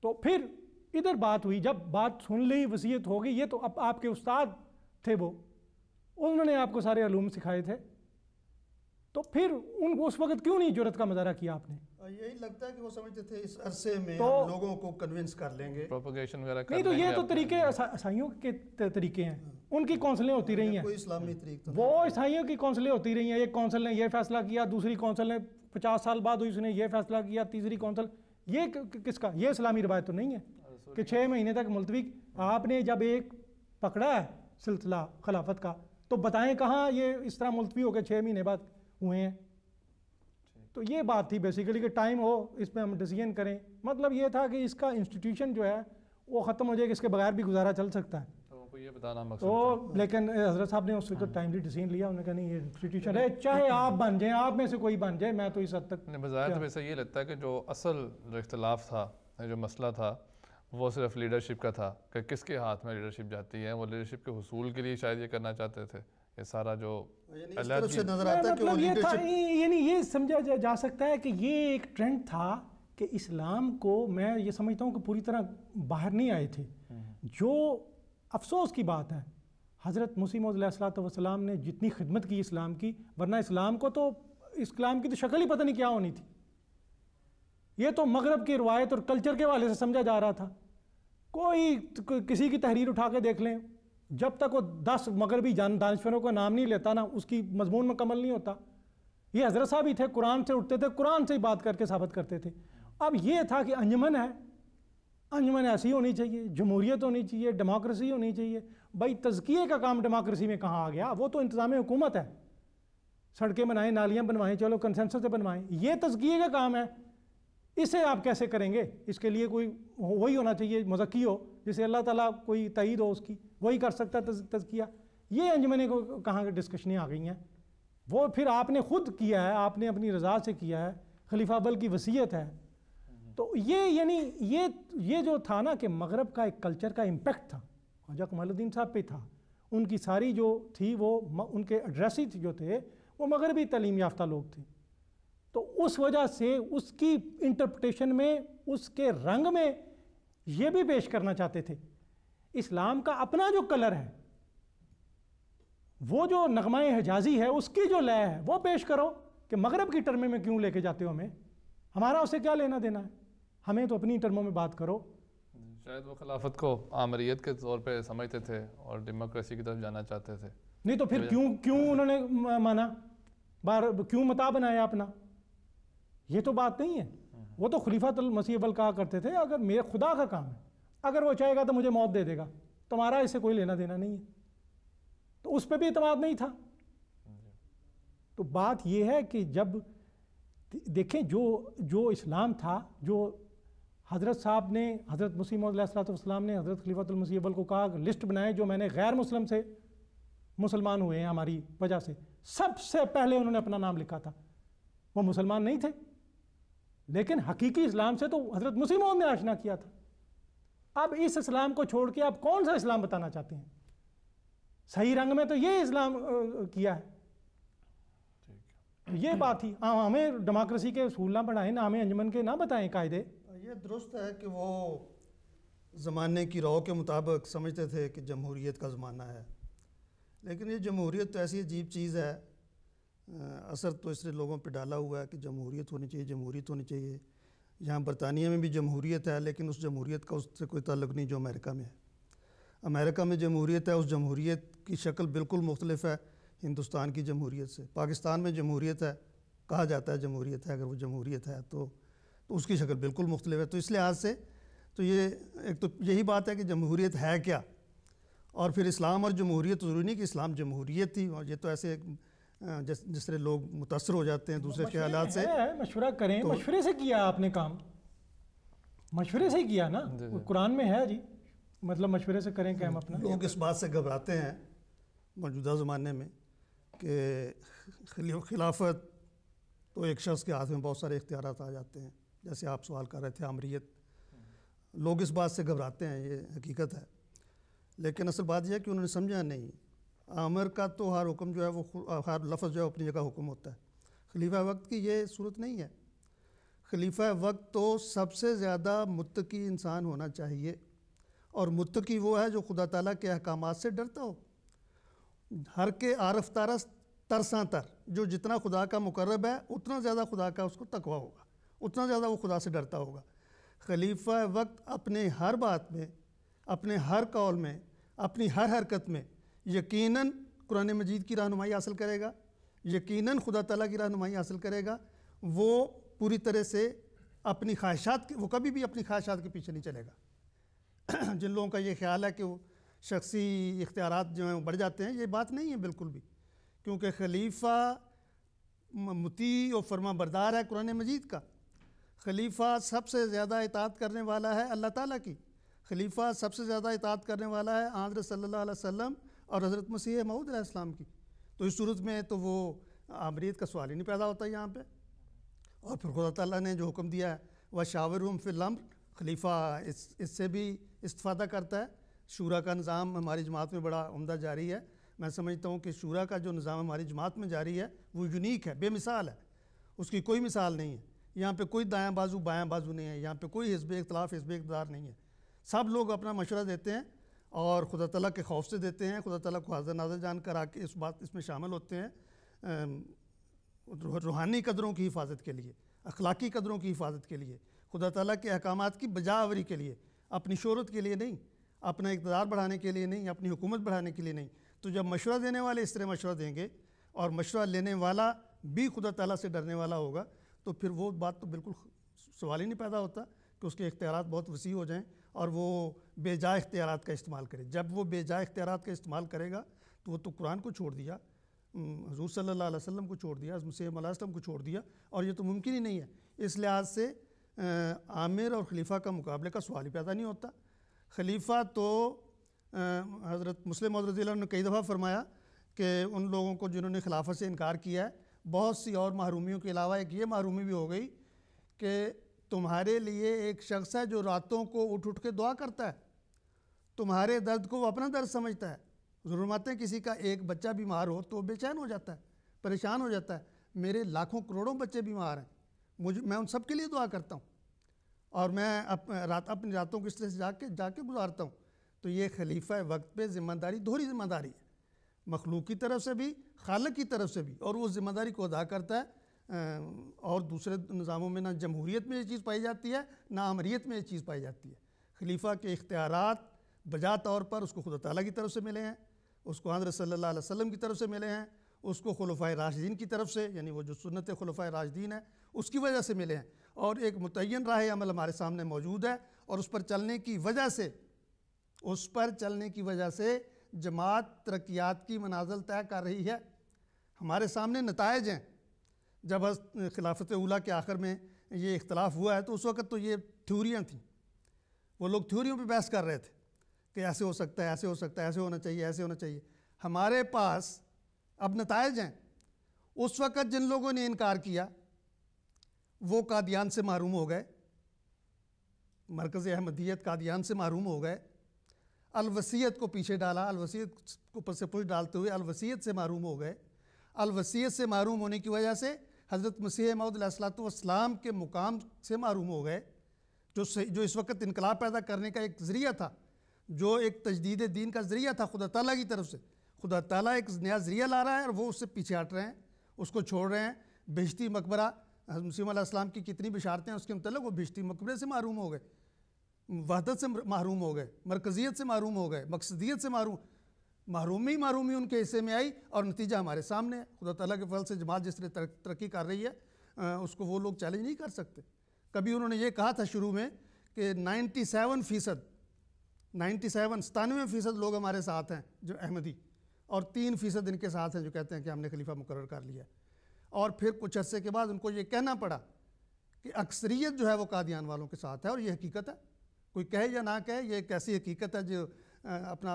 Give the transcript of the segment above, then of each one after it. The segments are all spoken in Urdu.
تو پھر ادھر بات ہوئی، جب بات سن لی وصیت ہو گئی، یہ تو اب آپ کے استاد تھے، وہ انہوں نے آپ کو سارے علوم سکھائے تھے، تو پھر ان کو اس وقت کیوں نہیں جرأت کا مظاہرہ کیا آپ نے؟ یہی لگتا ہے کہ وہ سمجھتے تھے اس عرصے میں ہم لوگوں کو کنونس کر لیں گے، پروپیگیشن وغیرہ کر نہیں تو لیں گے. یہ تو طریقے عیسائیوں کے طریقے ہیں، ان کی کونسلیں ہوتی رہی ہیں، کوئی اسلامی طریقہ وہ عیسائیوں کی کونسلیں ہوتی رہی ہیں، ایک کونسل نے یہ فیصلہ کیا، دوسری کونسل نے 50 سال بعد ہوئی اس نے یہ فیصلہ کیا، تیسری کونسل، یہ کس کا؟ یہ اسلامی روایت تو نہیں ہے کہ 6 مہینے تک ملتوی. آپ نے جب ایک پکڑا ہے سلسلہ خلافت کا تو بتائیں کہاں یہ اس طرح ملتوی ہو کے 6 مہینے بعد ہوئے ہیں. تو یہ بات تھی بیسیکلی کہ ٹائم ہو اس پہ ہم ڈیسیژن کریں. مطلب یہ تھا کہ اس کا انسٹیٹیوشن جو ہے وہ ختم ہو جائے کہ اس کے بغیر بھی گزارا چل سکتا ہے. تو یہ بتانا مقصد تو لیکن حضرت صاحب نے اس وقت ٹائملی ڈیسیژن لیا، انہوں نے کہا نہیں یہ انسٹیٹیوشن ہے، چاہے آپ بن جائیں، آپ میں سے کوئی بن جائے، میں تو اس حد تک. بظاہر تو ویسے یہ لگتا ہے کہ جو اصل جو اختلاف تھا، جو مسئلہ تھا، وہ صرف لیڈرشپ کا تھا کہ کس کے ہاتھ میں لیڈرشپ جاتی ہے. وہ لیڈرشپ کے حصول کے لیے شاید یہ کرنا چاہتے تھے. یہ سارا جو مطلب یہ تھا، یعنی یہ سمجھا جا سکتا ہے کہ یہ ایک ٹرینڈ تھا کہ اسلام کو، میں یہ سمجھتا ہوں کہ پوری طرح باہر نہیں آئے تھے. جو افسوس کی بات ہے، حضرت مسیح موعود علیہ السلام نے جتنی خدمت کی اسلام کی، ورنہ اسلام کو تو اسلام کی تو شکل ہی پتہ نہیں کیا ہونی تھی. یہ تو مغرب کی روایت اور کلچر کے حوالے سے سمجھا جا رہا تھا. کوئی کسی کی تحریر اٹھا کے دیکھ لیں، جب تک وہ 10 مغربی دانشوروں کا نام نہیں لیتا نا، اس کی مضمون مکمل نہیں ہوتا. یہ حضرت صاحب ہی تھے، قرآن سے اٹھتے تھے، قرآن سے ہی بات کر کے ثابت کرتے تھے. اب یہ تھا کہ انجمن ہے، انجمن ایسی ہونی چاہیے، جمہوریت ہونی چاہیے، ڈیموکریسی ہونی چاہیے. بھائی تزکیے کا کام ڈیموکریسی میں کہاں آ گیا؟ وہ تو انتظام حکومت ہے. سڑکیں بنائیں، نالیاں بنوائیں، چلو کنسنسس سے بنوائیں، یہ تزکیے کا کام ہے. اسے آپ کیسے کریں گے؟ اس کے لیے کوئی وہی ہونا چاہیے مزکی ہو، جسے اللہ تعالیٰ کوئی تائید ہو اس کی، وہی کر سکتا ہے تزکیہ. یہ انجمنیں کو کہاں ڈسکشنیں آ گئی ہیں؟ وہ پھر آپ نے خود کیا ہے، آپ نے اپنی رضا سے کیا ہے، خلیفہ اول کی وصیت ہے. تو یہ یعنی یہ جو تھا نا کہ مغرب کا ایک کلچر کا امپیکٹ تھا، خواجہ کمال الدین صاحب پہ تھا. ان کی ساری جو تھی وہ ان کے ایڈریسی جو تھے وہ مغربی تعلیم یافتہ لوگ تھے. تو اس وجہ سے اس کی انٹرپریٹیشن میں، اس کے رنگ میں یہ بھی پیش کرنا چاہتے تھے اسلام کا اپنا جو کلر ہے، وہ جو نغمہ حجازی ہے، اس کی جو لے ہے وہ پیش کرو، کہ مغرب کی ٹرمیں میں کیوں لے کے جاتے ہو ہمیں؟ ہمارا اسے کیا لینا دینا ہے؟ ہمیں تو اپنی ٹرموں میں بات کرو. شاید وہ خلافت کو آمریت کے طور پہ سمجھتے تھے اور ڈیموکریسی کی طرف جانا چاہتے تھے. نہیں تو پھر کیوں انہوں نے مانا، کیوں متا بنایا اپنا؟ یہ تو بات نہیں ہے. وہ تو خلیفہ المسیح اول کہا کرتے تھے اگر میرے خدا کا کام ہے، اگر وہ چاہے گا تو مجھے موت دے دے گا، تمہارا اس سے کوئی لینا دینا نہیں ہے. تو اس پہ بھی اعتماد نہیں تھا. تو بات یہ ہے کہ جب دیکھیں جو اسلام تھا، جو حضرت صاحب نے، حضرت مسیح موعود علیہ السلام نے حضرت خلیفۃ المسیح اول کو کہا لسٹ بنائے جو میں نے غیر مسلم سے مسلمان ہوئے ہیں ہماری وجہ سے، سب سے پہلے انہوں نے اپنا نام لکھا تھا. وہ مسلمان نہیں تھے، لیکن حقیقی اسلام سے تو حضرت مسیح موعود نے آشنا کیا تھا. اب اس اسلام کو چھوڑ کے آپ کون سا اسلام بتانا چاہتے ہیں؟ صحیح رنگ میں تو یہ اسلام کیا ہے. یہ بات تھی. ہمیں ڈیموکریسی کے اصول نہ بڑھائیں، نہ ہمیں انجمن کے نہ بتائیں قاعدے. یہ درست ہے کہ وہ زمانے کی رو کے مطابق سمجھتے تھے کہ جمہوریت کا زمانہ ہے، لیکن یہ جمہوریت تو ایسی عجیب چیز ہے، اثر تو اس نے لوگوں پہ ڈالا ہوا ہے کہ جمہوریت ہونی چاہیے، جمہوریت ہونی چاہیے. یہاں برطانیہ میں بھی جمہوریت ہے، لیکن اس جمہوریت کا اس سے کوئی تعلق نہیں جو امریکہ میں ہے. امریکہ میں جمہوریت ہے، اس جمہوریت کی شکل بالکل مختلف ہے ہندوستان کی جمہوریت سے. پاکستان میں جمہوریت ہے، کہا جاتا ہے جمہوریت ہے، اگر وہ جمہوریت ہے تو اس کی شکل بالکل مختلف ہے. تو اس لحاظ سے تو یہ ایک تو یہی بات ہے کہ جمہوریت ہے کیا، اور پھر اسلام اور جمہوریت ضروری نہیں کہ اسلام جمہوریت تھی. اور یہ تو ایسے جس طرح لوگ متاثر ہو جاتے ہیں دوسرے خیالات سے. مشورہ کریں، مشورے سے کیا آپ نے کام، مشورے سے ہی کیا نا. قرآن میں ہے جی، مطلب مشورے سے کریں کہ ہم اپنا. لوگ اس بات سے گھبراتے ہیں موجودہ زمانے میں کہ خلافت تو ایک شخص کے ہاتھ میں بہت سارے اختیارات آ جاتے ہیں، جیسے آپ سوال کر رہے تھے آمریت. لوگ اس بات سے گھبراتے ہیں، یہ حقیقت ہے. لیکن اصل بات یہ ہے کہ انہوں نے سمجھا نہیں، آمر کا تو ہر حکم جو ہے وہ ہر لفظ جو ہے اپنی جگہ حکم ہوتا ہے. خلیفہ وقت کی یہ صورت نہیں ہے. خلیفہ وقت تو سب سے زیادہ متقی انسان ہونا چاہیے، اور متقی وہ ہے جو خدا تعالیٰ کے احکامات سے ڈرتا ہو، ہر کے عارف ترساں تر، جو جتنا خدا کا مقرب ہے اتنا زیادہ خدا کا اس کو تقویٰ ہوگا، اتنا زیادہ وہ خدا سے ڈرتا ہوگا۔ خلیفہ وقت اپنے ہر بات میں، اپنے ہر قول میں، اپنی ہر حرکت میں یقیناً قرآن مجید کی رہنمائی حاصل کرے گا، یقیناً خدا تعالیٰ کی رہنمائی حاصل کرے گا۔ وہ پوری طرح سے اپنی خواہشات وہ کبھی بھی اپنی خواہشات کے پیچھے نہیں چلے گا۔ جن لوگوں کا یہ خیال ہے کہ وہ شخصی اختیارات جو ہیں وہ بڑھ جاتے ہیں، یہ بات نہیں ہے بالکل بھی، کیونکہ خلیفہ مطیع و فرما بردار ہے قرآن مجید کا۔ خلیفہ سب سے زیادہ اطاعت کرنے والا ہے اللہ تعالیٰ کی، خلیفہ سب سے زیادہ اطاعت کرنے والا ہے حضرت صلی اللہ علیہ وسلم اور حضرت مسیح موعود علیہ السلام کی۔ تو اس صورت میں تو وہ آمریت کا سوال ہی نہیں پیدا ہوتا یہاں پہ۔ اور پھر خدا تعالیٰ نے جو حکم دیا ہے وَشَاوِرْهُمْ فِي الْأَمْرِ، خلیفہ اس سے بھی استفادہ کرتا ہے۔ شورا کا نظام ہماری جماعت میں بڑا عمدہ جاری ہے۔ میں سمجھتا ہوں کہ شورا کا جو نظام ہماری جماعت میں جاری ہے وہ یونیک ہے، بے مثال ہے، اس کی کوئی مثال نہیں ہے۔ یہاں پہ کوئی دایاں بازو بایاں بازو نہیں ہے، یہاں پہ کوئی حزب اختلاف حزب اقتدار نہیں ہے۔ سب لوگ اپنا مشورہ دیتے ہیں اور خدا تعالیٰ کے خوف سے دیتے ہیں، خدا تعالیٰ کو حاضر ناظر جان کر آ کے اس میں شامل ہوتے ہیں، روحانی قدروں کی حفاظت کے لیے، اخلاقی قدروں کی حفاظت کے لیے، خدا تعالیٰ کے احکامات کی بجا آوری کے لیے، اپنی شہرت کے لیے نہیں، اپنا اقتدار بڑھانے کے لیے نہیں، اپنی حکومت بڑھانے کے لیے نہیں۔ تو جب مشورہ دینے والے اس طرح مشورہ دیں گے اور مشورہ لینے والا بھی خدا تعالیٰ سے ڈرنے والا ہوگا، تو پھر وہ بات تو بالکل سوال ہی نہیں پیدا ہوتا کہ اس کے اختیارات بہت وسیع ہو جائیں اور وہ بے جا اختیارات کا استعمال کرے۔ جب وہ بے جا اختیارات کا استعمال کرے گا تو وہ تو قرآن کو چھوڑ دیا، حضور صلی اللہ علیہ وسلم کو چھوڑ دیا، مسیح علیہ السلام کو چھوڑ دیا، اور یہ تو ممکن ہی نہیں ہے۔ اس لحاظ سے عامر اور خلیفہ کا مقابلے کا سوال ہی پیدا نہیں ہوتا۔ خلیفہ تو حضرت مسلم موعود رضی اللہ عنہ نے کئی دفعہ فرمایا کہ ان لوگوں کو جنہوں نے خلافت سے انکار کیا ہے، بہت سی اور محرومیوں کے علاوہ ایک یہ محرومی بھی ہو گئی کہ تمہارے لیے ایک شخص ہے جو راتوں کو اٹھ کے دعا کرتا ہے، تمہارے درد کو وہ اپنا درد سمجھتا ہے۔ ضرور ماتے ہیں کسی کا ایک بچہ بیمار ہو تو وہ بے چین ہو جاتا ہے، پریشان ہو جاتا ہے۔ میرے لاکھوں کروڑوں بچے بیمار ہیں، میں ان سب کے لیے دعا کرتا ہوں اور میں اپنی راتوں کو اس طرح سے جا کے گزارتا ہوں۔ تو یہ خلیفہ وقت پہ ذمہ داری، دوہری ذمہ داری ہے، مخلوق کی طرف سے بھی، خالق کی طرف سے بھی، اور وہ ذمہ داری کو ادا کرتا ہے۔ اور دوسرے نظاموں میں نہ جمہوریت میں یہ چیز پائی جاتی ہے، نہ امریت میں یہ چیز پائی جاتی ہے۔ خلیفہ کے اختیارات بجا طور پر اس کو خدا تعالیٰ کی طرف سے ملے ہیں، اس کو حضرت صلی اللہ علیہ وسلم کی طرف سے ملے ہیں، اس کو خلفائے راشدین کی طرف سے، یعنی وہ جو سنت خلفائے راشدین ہے اس کی وجہ سے ملے ہیں، اور ایک متعین راہ عمل ہمارے سامنے موجود ہے، اور اس پر چلنے کی وجہ سے جماعت ترقیات کی منازل طے کر رہی ہے۔ ہمارے سامنے نتائج ہیں۔ جب خلافت اولیٰ کے آخر میں یہ اختلاف ہوا ہے تو اس وقت تو یہ تھیوریاں تھیں، وہ لوگ تھیوریوں پہ بحث کر رہے تھے کہ ایسے ہو سکتا ہے، ایسے ہو سکتا ہے، ایسے ہونا چاہیے، ایسے ہونا چاہیے۔ ہمارے پاس اب نتائج ہیں۔ اس وقت جن لوگوں نے انکار کیا وہ قادیان سے محروم ہو گئے، مرکز احمدیت قادیان سے محروم ہو گئے، الوصیت کو پیچھے ڈالا، الوصیت کو اوپر سے پش ڈالتے ہوئے الوصیت سے محروم ہو گئے۔ الوصیت سے محروم ہونے کی وجہ سے حضرت مسیح موعود علیہ السلام کے مقام سے محروم ہو گئے، جو اس وقت انقلاب پیدا کرنے کا ایک ذریعہ تھا، جو ایک تجدید دین کا ذریعہ تھا خدا تعالیٰ کی طرف سے۔ خدا تعالیٰ ایک نیا ذریعہ لا رہا ہے اور وہ اس سے پیچھے ہٹ رہے ہیں، اس کو چھوڑ رہے ہیں۔ بہشتی مقبرہ، حضرت مسیح علیہ السلام کی کتنی بشارتیں ہیں اس کے متعلق، وہ بہشتی مقبرے سے محروم ہو گئے، وحدت سے محروم ہو گئے، مرکزیت سے محروم ہو گئے، مقصدیت سے محرومی ان کے حصے میں آئی، اور نتیجہ ہمارے سامنے ہے۔ خدا تعالیٰ کے فضل سے جماعت جس طرح ترقی کر رہی ہے اس کو وہ لوگ چیلنج نہیں کر سکتے۔ کبھی انہوں نے یہ کہا تھا شروع میں کہ 97% لوگ ہمارے ساتھ ہیں جو احمدی، اور 3% ان کے ساتھ ہیں جو کہتے ہیں کہ ہم نے خلیفہ مقرر کر لیا۔ اور پھر کچھ عرصے کے بعد ان کو یہ کہنا پڑا کہ اکثریت جو ہے وہ قادیان والوں کے ساتھ ہے، اور یہ حقیقت ہے، کوئی کہے یا نہ کہے، یہ ایک ایسی حقیقت ہے جو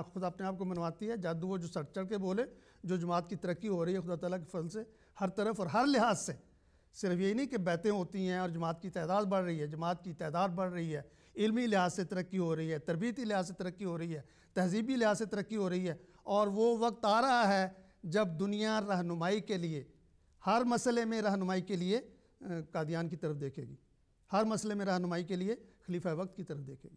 خود اپنے آپ کو منواتی ہے۔ جادو وہ جو سر چڑھ کے بولے، جو جماعت کی ترقی ہو رہی ہے خدا تعالیٰ کے فضل سے ہر طرف اور ہر لحاظ سے، صرف یہی نہیں کہ بیعتیں ہوتی ہیں اور جماعت کی تعداد بڑھ رہی ہے، جماعت کی تعداد بڑھ رہی ہے، علمی لحاظ سے ترقی ہو رہی ہے، تربیتی لحاظ سے ترقی ہو رہی ہے، تہذیبی لحاظ سے ترقی ہو رہی ہے، اور وہ وقت آ رہا ہے جب دنیا رہنمائی کے لیے، ہر مسئلے میں رہنمائی کے لیے قادیان کی طرف دیکھے گی۔ ہر مسئلے میں رہنمائی کے لیے خلیفہ وقت کی طرف دیکھے گی۔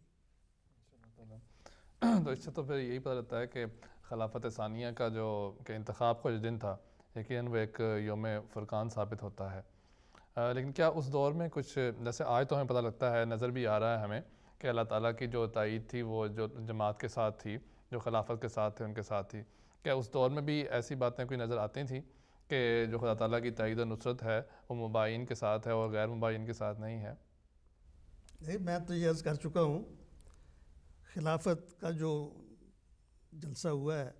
تو اس سے تو پھر یہی پتہ لگتا ہے کہ خلافت ثانیہ کا جو کہ انتخاب کا جو دن تھا یقیناً وہ ایک یوم فرقان ثابت ہوتا ہے۔ لیکن کیا اس دور میں کچھ، جیسے آج تو ہمیں پتہ لگتا ہے، نظر بھی آ رہا ہے ہمیں کہ اللہ تعالیٰ کی جو تائید تھی وہ جو جماعت کے ساتھ تھی، جو خلافت کے ساتھ تھے ان کے ساتھ تھی، کیا اس دور میں بھی ایسی باتیں کوئی نظر آتی تھیں کہ جو خدا تعالیٰ کی تائید و نصرت ہے وہ مباین کے ساتھ ہے اور غیر مباین کے ساتھ نہیں ہے؟ نہیں، میں تو یہ عرض کر چکا ہوں، خلافت کا جو جلسہ ہوا ہے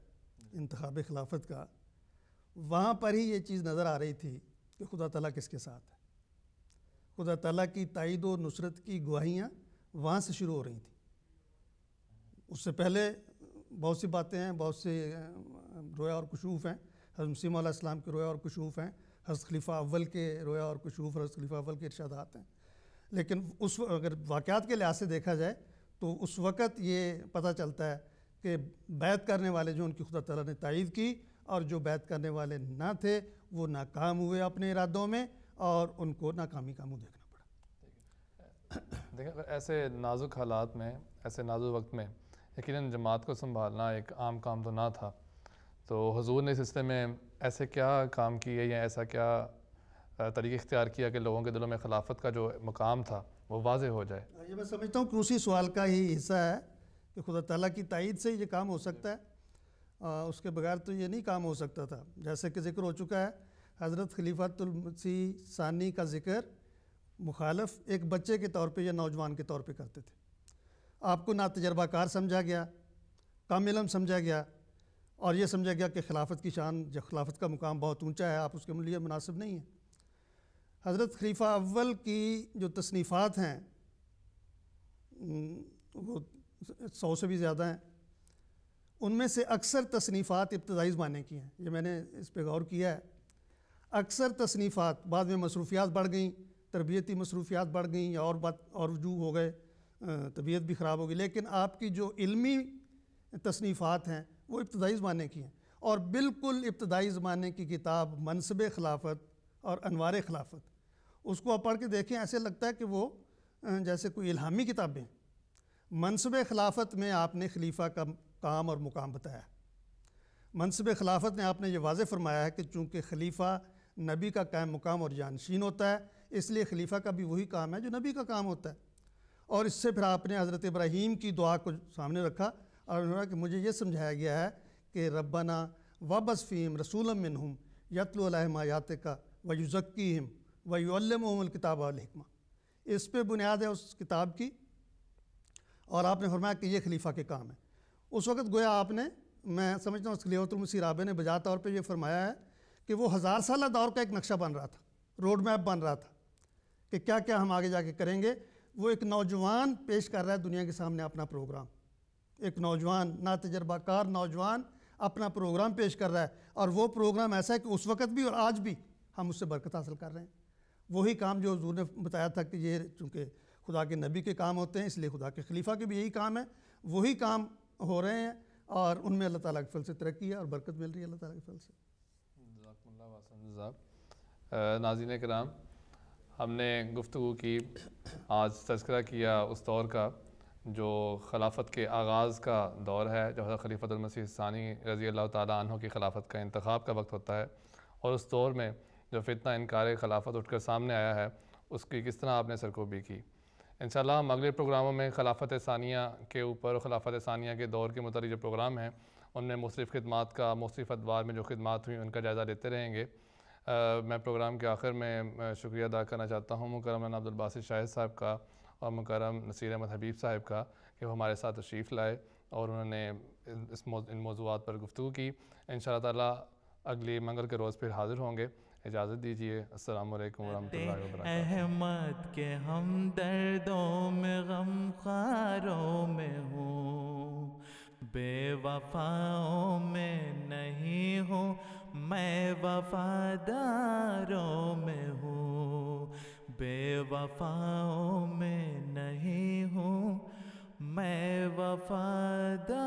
انتخاب خلافت کا، وہاں پر ہی یہ چیز نظر آ رہی تھی کہ خدا تعالیٰ کس کے ساتھ ہے۔ خدا تعالیٰ کی تائید و نصرت کی گواہیاں وہاں سے شروع ہو رہی تھیں۔ اس سے پہلے بہت سی باتیں ہیں، بہت سے رویا اور کشوف ہیں، حضرت مسیح علیہ السلام کے رویا اور کشوف ہیں، حضرت خلیفہ اول کے رویا اور کشوف، حضرت خلیفہ اول کے ارشادات ہیں۔ لیکن اگر واقعات کے لحاظ سے دیکھا جائے تو اس وقت یہ پتہ چلتا ہے کہ بیعت کرنے والے جو ان کی خدا تعالیٰ نے تائید کی، اور جو بیعت کرنے والے نہ تھے وہ ناکام ہوئے اپنے ارادوں میں، اور ان کو ناکامی کا منہ دیکھنا پڑا۔ دیکھیں ایسے نازک حالات میں، ایسے نازک وقت میں یقیناً جماعت کو سنبھالنا ایک عام کام تو نہ تھا، تو حضور نے اس سلسلے میں ایسے کیا کام کیے یا ایسا کیا طریقہ اختیار کیا کہ لوگوں کے دلوں میں خلافت کا جو مقام تھا وہ واضح ہو جائے؟ یہ میں سمجھتا ہوں کہ اسی سوال کا ہی حصہ ہے کہ خدا تعالیٰ کی تائید سے یہ کام ہو سکتا ہے، اس کے بغیر تو یہ نہیں کام ہو سکتا تھا۔ جیسے کہ ذکر ہو چکا ہے، حضرت خلیفۃ المسیح ثانی کا ذکر مخالف ایک بچے کے طور پہ یا نوجوان کے طور پہ کرتے تھے۔ آپ کو ناتجربہ کار سمجھا گیا، کم علم سمجھا گیا، اور یہ سمجھا گیا کہ خلافت کی شان، جو خلافت کا مقام بہت اونچا ہے، آپ اس کے لیے مناسب نہیں ہیں۔ حضرت خلیفہ اول کی جو تصنیفات ہیں وہ 100 سے بھی زیادہ ہیں، ان میں سے اکثر تصنیفات ابتدائی زمانے کی ہیں۔ یہ میں نے اس پہ غور کیا ہے، اکثر تصنیفات، بعد میں مصروفیات بڑھ گئیں، تربیتی مصروفیات بڑھ گئیں، اور وجوہ ہو گئے، طبیعت بھی خراب ہوگی، لیکن آپ کی جو علمی تصنیفات ہیں وہ ابتدائی زمانے کی ہیں۔ اور بالکل ابتدائی زمانے کی کتاب منصب خلافت اور انوار خلافت، اس کو آپ پڑھ کے دیکھیں، ایسے لگتا ہے کہ وہ جیسے کوئی الہامی کتابیں۔ منصب خلافت میں آپ نے خلیفہ کا کام اور مقام بتایا۔ منصب خلافت میں آپ نے یہ واضح فرمایا ہے کہ چونکہ خلیفہ نبی کا قائم مقام اور جانشین ہوتا ہے، اس لیے خلیفہ کا بھی وہی کام ہے جو نبی کا کام ہوتا ہے۔ اور اس سے پھر آپ نے حضرت ابراہیم کی دعا کو سامنے رکھا اور انہوں نے کہ مجھے یہ سمجھایا گیا ہے کہ ربنا وابعث فیہم رسولا منہم یتلو علیہم آیاتک ویزکیہم ویعلمہم الکتاب والحکمہ۔ اس پہ بنیاد ہے اس کتاب کی، اور آپ نے فرمایا کہ یہ خلیفہ کے کام ہے۔ اس وقت گویا آپ نے، میں سمجھتا ہوں خلیفۃ المسیح رابع نے بجا طور پہ یہ فرمایا ہے کہ وہ 1000 سالہ دور کا ایک نقشہ بن رہا تھا، روڈ میپ بن رہا تھا کہ کیا کیا ہم آگے جا کے کریں گے۔ وہ ایک نوجوان پیش کر رہا ہے دنیا کے سامنے اپنا پروگرام، ایک نوجوان، ناتجربہ کار نوجوان اپنا پروگرام پیش کر رہا ہے، اور وہ پروگرام ایسا ہے کہ اس وقت بھی اور آج بھی ہم اس سے برکت حاصل کر رہے ہیں۔ وہی کام جو حضور نے بتایا تھا کہ یہ چونکہ خدا کے نبی کے کام ہوتے ہیں، اس لیے خدا کے خلیفہ کے بھی یہی کام ہے، وہی کام ہو رہے ہیں، اور ان میں اللہ تعالیٰ کے فضل سے ترقی ہے اور برکت مل رہی ہے اللہ تعالیٰ کے فضل سے۔ جزاکم اللہ واحسن جزاک۔ ناظرین کرام، ہم نے گفتگو کی، آج تذکرہ کیا اس دور کا جو خلافت کے آغاز کا دور ہے، جو حضرت خلیفۃ المسیح ثانی رضی اللہ تعالیٰ عنہ کی خلافت کا انتخاب کا وقت ہوتا ہے، اور اس دور میں جو فتنہ انکار خلافت اٹھ کر سامنے آیا ہے اس کی کس طرح آپ نے سرکوبی کی۔ انشاءاللہ ہم اگلے پروگراموں میں خلافت ثانیہ کے اوپر، خلافت ثانیہ کے دور کے متعلق جو پروگرام ہیں ان میں مختلف خدمات کا، مختلف ادوار میں جو خدمات ہوئیں ان کا جائزہ لیتے رہیں گے۔ میں پروگرام کے آخر میں شکریہ ادا کرنا چاہتا ہوں مکرم مولانا عبدالباسط شاہد صاحب کا اور مکرم نصیر احمد حبیب صاحب کا کہ وہ ہمارے ساتھ تشریف لائے اور انہوں نے ان موضوعات پر گفتگو کی۔ انشاءاللہ تعالیٰ اگلی منگل کے روز پھر حاضر ہوں گے۔ اجازت دیجیے، السلام علیکم ورحمۃ اللہ وبرکاتہ۔ احمد کے ہم دردوں میں غم خاروں میں ہوں، بے وفاؤں میں نہیں ہوں، میں وفاداروں میں ہوں، بے وفاؤں میں نہیں ہوں، میں وفاداروں